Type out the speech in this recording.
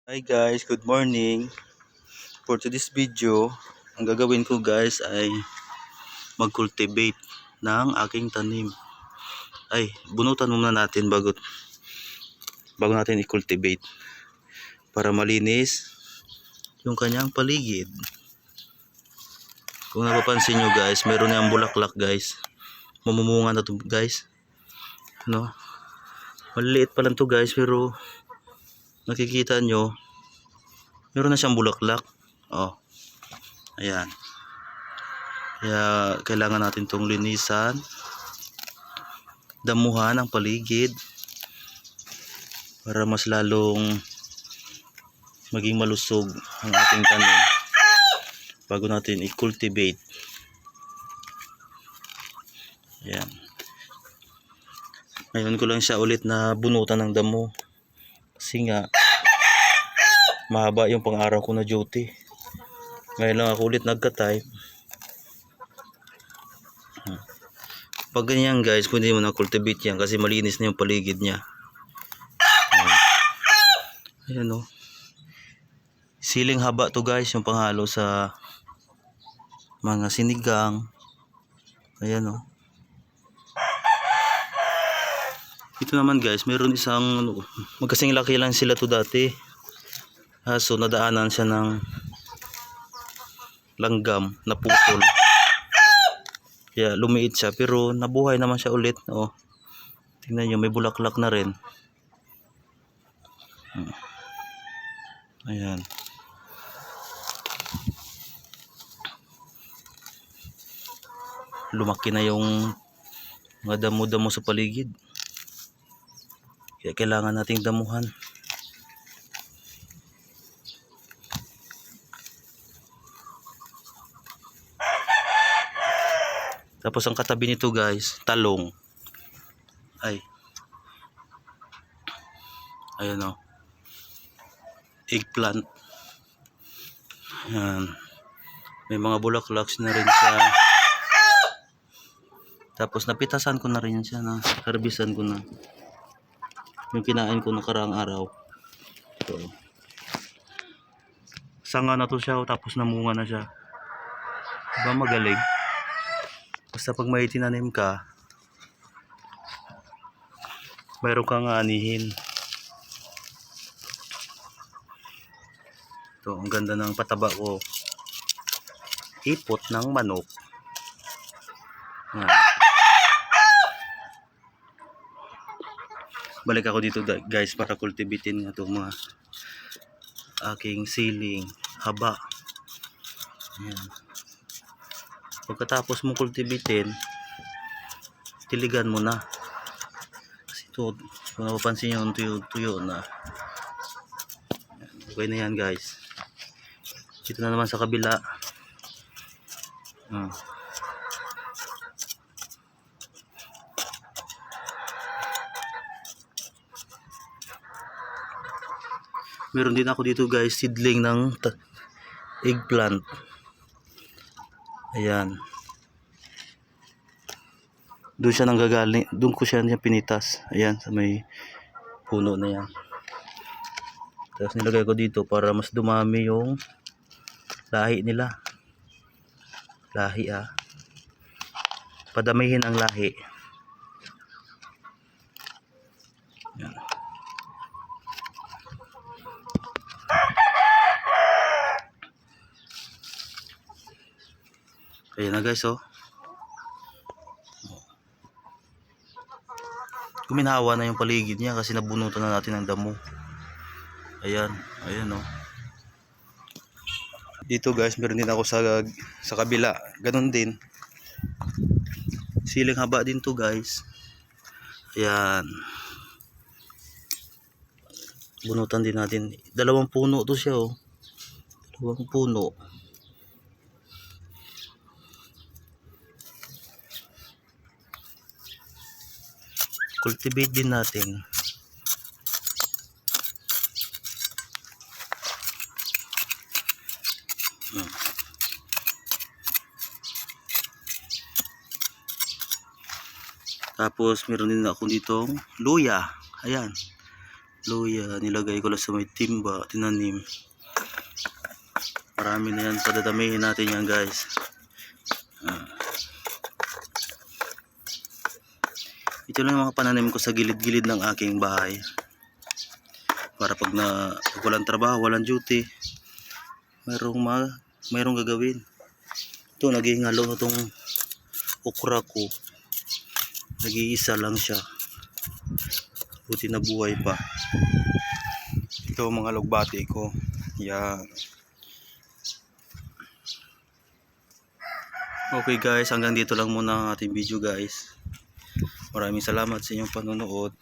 Hi guys, good morning. For today's video, ang gagawin ko guys ay mag-cultivate ng aking tanim. Ay, bunutan muna natin bago natin i-cultivate para malinis yung kanyang paligid. Kung napapansin nyo guys, meron niyang bulaklak guys. Mamumunga na to guys. No? Maliliit pa lang to guys, pero nakikita nyo meron na siyang bulaklak. Oh. Ayan. Kaya kailangan natin tong linisan, damuhan ang paligid para mas lalong maging malusog ang ating tanim bago natin i-cultivate. Ayan. Ngayon ko lang siya ulit na bunutan ng damo kasi nga mahaba yung pang-araw ko na duty. Ngayon lang ako ulit nagka-time. Pag ganyan guys, pwede mo na cultivate yan kasi malinis na yung paligid niya. Ayan o. Siling haba to guys, yung panghalo sa mga sinigang. Ayan o. Ito naman guys, meron isang magkasing laki lang sila to dati. So nadaanan siya ng langgam na putol. Kaya lumiit siya pero nabuhay naman siya ulit. Oh. Tingnan niyo, may bulaklak na rin. Ayan. Lumaki na yung mga damo-damo sa paligid. Kaya kailangan nating damuhan. Tapos ang katabi nito guys, talong. Ay. Ayan o. Eggplant. Ayan. May mga bulaklaks na rin siya. Tapos napitasan ko na rin siya, na harbisan ko na. Yung kinain ko nakaraang araw. So, sanga na to siya, tapos namunga na siya. Diba magaling? Basta pag may tinanim ka, mayroon kang anihin. Ito, ang ganda ng pataba ko. Ipot ng manok. Balik ako dito guys para cultivatein nga itong mga aking siling haba. Ayan. Pagkatapos mo cultivatein, tiligan mo na. Kasi ito, kung napapansin nyo, tuyo na. Okay na yan guys. Dito na naman sa kabila. Meron din ako dito guys, seedling ng eggplant. Ayan. Doon siya nanggagaling, doon ko siya pinitas. Ayan, sa may puno na yan. Tapos nilagay ko dito para mas dumami yung lahi nila. Lahi padamihin ang lahi. Ayan. Ayan na guys oh. Kuminhawa na yung paligid niya kasi nabunutan na natin ng damo. Ayan, ayan oh. Dito guys, meron din ako sa kabila. Ganon din. Siling haba din to guys. Ayan. Bunutan din natin. 2 puno to siya oh. 2 puno. Cultivate din natin. Tapos meron din ako ditong luya. Ayan. luya, nilagay ko lang sa may timba, tinanim. Marami na yan, padadamihin natin yan guys. Ito lang yung mga pananim ko sa gilid-gilid ng aking bahay. Para pag walang trabaho, walang duty, mayroong gagawin. Ito, naghihingalo na itong okra ko. Nag-iisa lang siya. Buti na buhay pa. Ito mga lugbati ko. Yan. Okay guys, hanggang dito lang muna ang ating video guys. Maraming salamat sa inyong panonood.